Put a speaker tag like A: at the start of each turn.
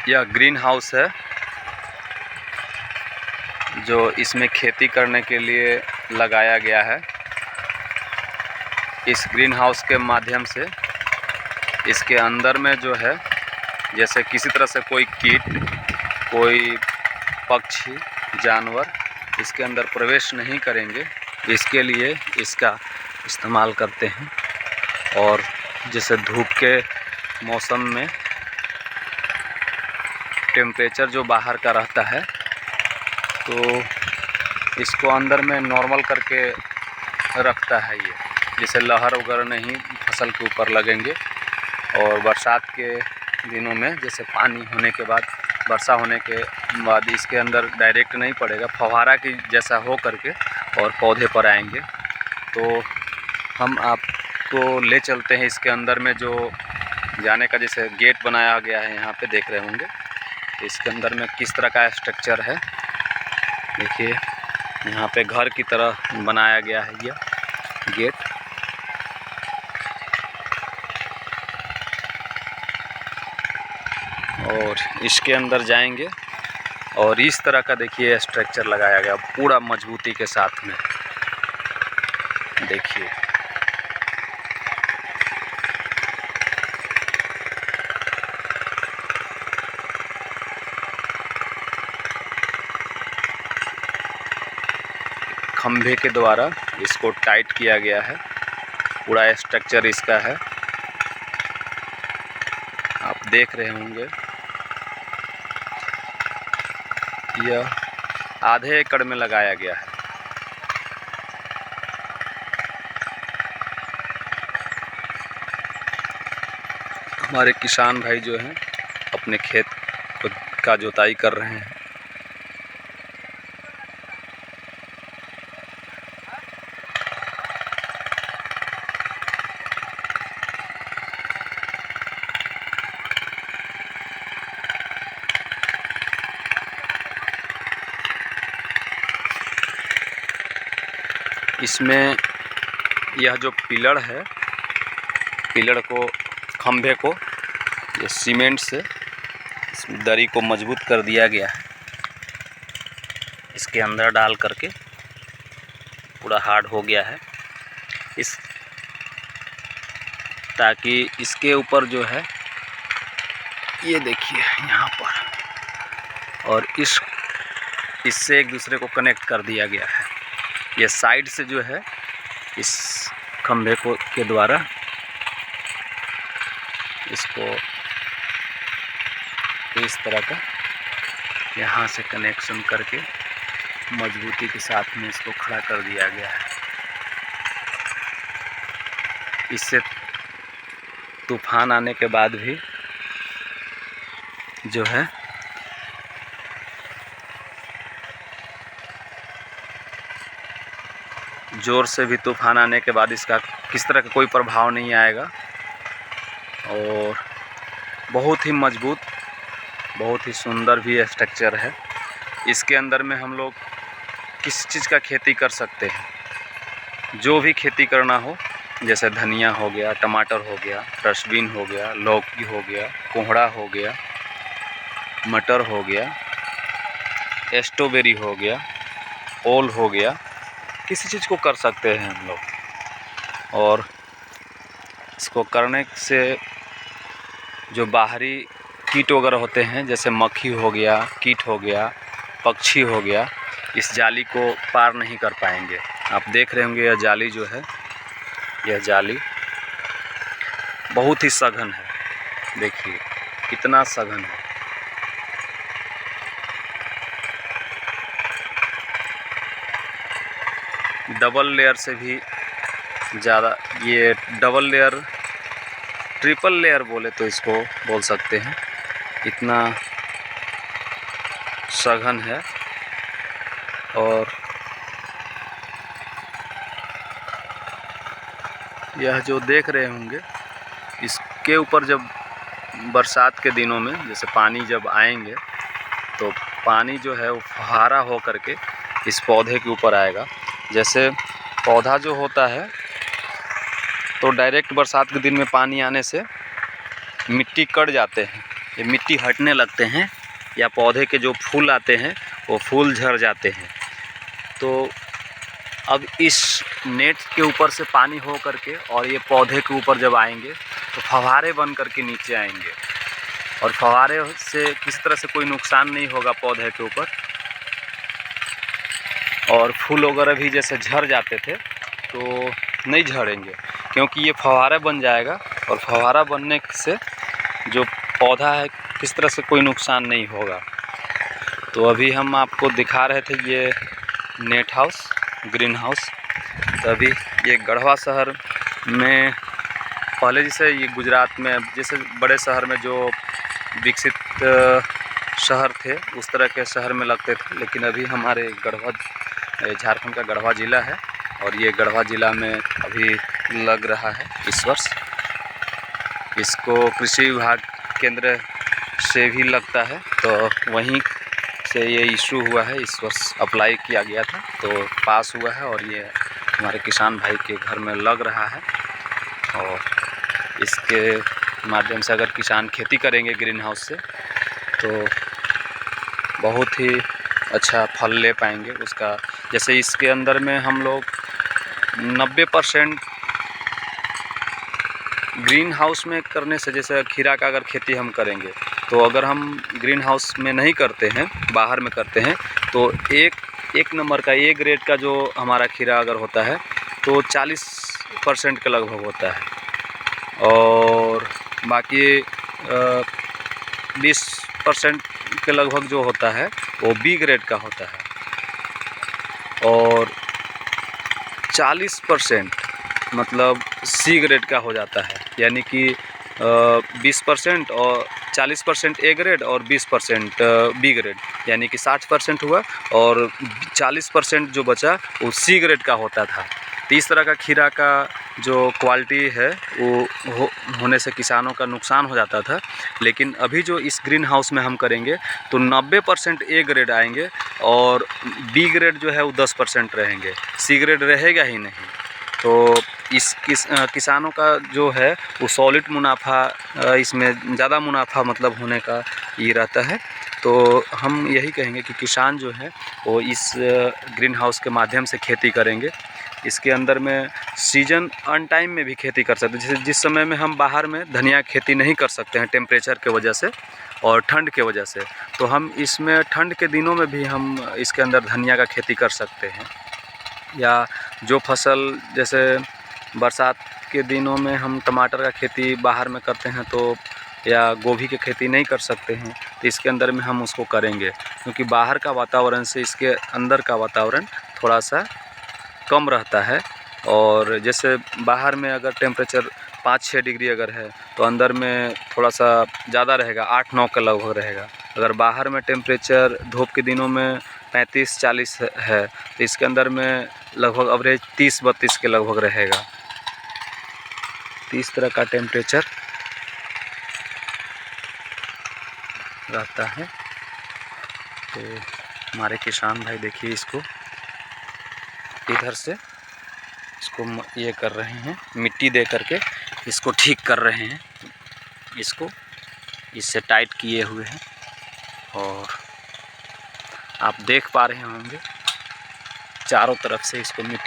A: यह green house है जो इसमें खेती करने के लिए लगाया गया है। इस ग्रीन हाउस के माध्यम से इसके अंदर में जो है, जैसे किसी तरह से कोई कीट, कोई पक्षी, जानवर इसके अंदर प्रवेश नहीं करेंगे, इसके लिए इसका इस्तेमाल करते हैं। और जैसे धूप के मौसम में टेम्परेचर जो बाहर का रहता है, तो इसको अंदर में नॉर्मल करके रखता है ये, जैसे लहर वगैरह नहीं फसल के ऊपर लगेंगे। और बरसात के दिनों में जैसे पानी होने के बाद, वर्षा होने के बाद इसके अंदर डायरेक्ट नहीं पड़ेगा, फव्वारा की जैसा हो करके और पौधे पर आएंगे। तो हम आपको ले चलते हैं इसके अंदर में, जो जाने का जैसे गेट बनाया गया है, यहाँ पे देख रहे होंगे। तो इसके अंदर में किस तरह का स्ट्रक्चर है, देखिए यहाँ पे घर की तरह बनाया गया है यह गेट। और इसके अंदर जाएंगे और इस तरह का देखिए स्ट्रक्चर लगाया गया पूरा मजबूती के साथ में, देखिए। खंभे के द्वारा इसको टाइट किया गया है, पूरा स्ट्रक्चर इसका है, आप देख रहे होंगे। यह आधे एकड़ में लगाया गया है। हमारे किसान भाई जो हैं अपने खेत का जोताई कर रहे हैं। इसमें यह जो पिलर है, पिलर को, खंभे को ये सीमेंट से इस दरी को मजबूत कर दिया गया है, इसके अंदर डाल करके पूरा हार्ड हो गया है इस, ताकि इसके ऊपर जो है ये देखिए यहाँ पर, और इससे एक दूसरे को कनेक्ट कर दिया गया है। ये साइड से जो है इस खंभे को के द्वारा इसको इस तरह का यहाँ से कनेक्शन करके मजबूती के साथ में इसको खड़ा कर दिया गया है। इससे तूफान आने के बाद भी जो है ज़ोर से भी तूफान आने के बाद इसका किस तरह का कोई प्रभाव नहीं आएगा। और बहुत ही मजबूत, बहुत ही सुंदर भी स्ट्रक्चर है। इसके अंदर में हम लोग किस चीज़ का खेती कर सकते हैं, जो भी खेती करना हो, जैसे धनिया हो गया, टमाटर हो गया, फ्रेंचबीन हो गया, लौकी हो गया, कोहड़ा हो गया, मटर हो गया, स्ट्रॉबेरी हो गया, ओल हो गया, किसी चीज़ को कर सकते हैं हम लोग। और इसको करने से जो बाहरी कीट वगैरह होते हैं, जैसे मक्खी हो गया, कीट हो गया, पक्षी हो गया, इस जाली को पार नहीं कर पाएंगे। आप देख रहे होंगे यह जाली जो है, यह जाली बहुत ही सघन है, देखिए कितना सघन है। डबल लेयर से भी ज़्यादा, ये डबल लेयर, ट्रिपल लेयर बोले तो इसको बोल सकते हैं, इतना सघन है। और यह जो देख रहे होंगे, इसके ऊपर जब बरसात के दिनों में जैसे पानी जब आएंगे, तो पानी जो है वो फुहारा हो करके इस पौधे के ऊपर आएगा। जैसे पौधा जो होता है, तो डायरेक्ट बरसात के दिन में पानी आने से मिट्टी कट जाते हैं, ये मिट्टी हटने लगते हैं या पौधे के जो फूल आते हैं वो फूल झड़ जाते हैं। तो अब इस नेट के ऊपर से पानी हो करके और ये पौधे के ऊपर जब आएंगे तो फव्वारे बन करके नीचे आएंगे, और फव्वारे से किसी तरह से कोई नुकसान नहीं होगा पौधे के ऊपर, और फूल वगैरह भी जैसे झड़ जाते थे तो नहीं झड़ेंगे, क्योंकि ये फव्वारा बन जाएगा और फव्वारा बनने से जो पौधा है किस तरह से कोई नुकसान नहीं होगा। तो अभी हम आपको दिखा रहे थे ये नेट हाउस, ग्रीन हाउस। तो अभी ये गढ़वा शहर में पहले जैसे ये गुजरात में जैसे बड़े शहर में जो विकसित शहर थे उस तरह के शहर में लगते थे, लेकिन अभी हमारे गढ़वा झारखंड का गढ़वा ज़िला है और ये गढ़वा ज़िला में अभी लग रहा है इस वर्ष। इसको कृषि विभाग केंद्र से भी लगता है, तो वहीं से ये इशू हुआ है, इस वर्ष अप्लाई किया गया था तो पास हुआ है और ये हमारे किसान भाई के घर में लग रहा है। और इसके माध्यम से अगर किसान खेती करेंगे ग्रीन हाउस से तो बहुत ही अच्छा फल ले पाएंगे उसका। जैसे इसके अंदर में हम लोग 90% ग्रीन हाउस में करने से, जैसे खीरा का अगर खेती हम करेंगे तो अगर हम ग्रीन हाउस में नहीं करते हैं, बाहर में करते हैं, तो एक नंबर का ए ग्रेड का जो हमारा खीरा अगर होता है तो 40% के लगभग होता है, और बाकी 20% के लगभग जो होता है वो बी ग्रेड का होता है, और 40% मतलब सी ग्रेड का हो जाता है। यानी कि 20% और 40% ए ग्रेड और 20% बी ग्रेड, यानी कि 60% हुआ और 40% जो बचा वो सी ग्रेड का होता था। तो इस तरह का खीरा का जो क्वालिटी है वो होने से किसानों का नुकसान हो जाता था। लेकिन अभी जो इस ग्रीन हाउस में हम करेंगे तो 90% ए ग्रेड आएंगे और बी ग्रेड जो है वो 10% रहेंगे, सी ग्रेड रहेगा ही नहीं। तो किसानों का जो है वो सॉलिड मुनाफा, इसमें ज़्यादा मुनाफा मतलब होने का ये रहता है। तो हम यही कहेंगे कि किसान जो है वो इस ग्रीन हाउस के माध्यम से खेती करेंगे। इसके अंदर में सीजन अन टाइम में भी खेती कर सकते हैं। जैसे जिस समय में हम बाहर में धनिया खेती नहीं कर सकते हैं टेम्परेचर के वजह से और ठंड के वजह से, तो हम इसमें ठंड के दिनों में भी हम इसके अंदर धनिया का खेती कर सकते हैं। या जो फसल जैसे बरसात के दिनों में हम टमाटर का खेती बाहर में करते हैं तो, या गोभी की खेती नहीं कर सकते हैं, तो इसके अंदर में हम उसको करेंगे, क्योंकि बाहर का वातावरण से इसके अंदर का वातावरण थोड़ा सा कम रहता है। और जैसे बाहर में अगर टेम्परेचर 5-6 डिग्री अगर है तो अंदर में थोड़ा सा ज़्यादा रहेगा, 8-9 के लगभग रहेगा। अगर बाहर में टेम्परेचर धूप के दिनों में 35-40 है तो इसके अंदर में लगभग एवरेज 30-32 के लगभग रहेगा। तो इस तरह का टेम्परेचर रहता है। तो हमारे किसान भाई देखिए इसको इधर से इसको ये कर रहे हैं, मिट्टी दे करके इसको ठीक कर रहे हैं, इसको इससे टाइट किए हुए हैं। और आप देख पा रहे होंगे चारों तरफ से इसको मिट्टी